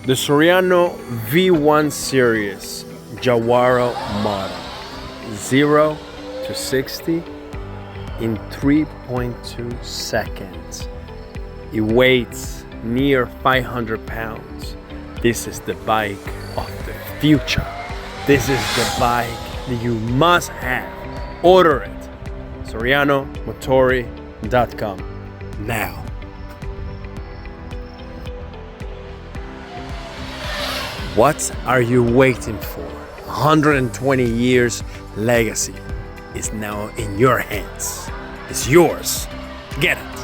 The Soriano V1 Series Jawaro model. 0 to 60 in 3.2 seconds. It weighs near 500 pounds. This is the bike of the future. This is the bike that you must have. Order it. SorianoMotori.com now. What are you waiting for? 120 years legacy is now in your hands. It's yours. Get it.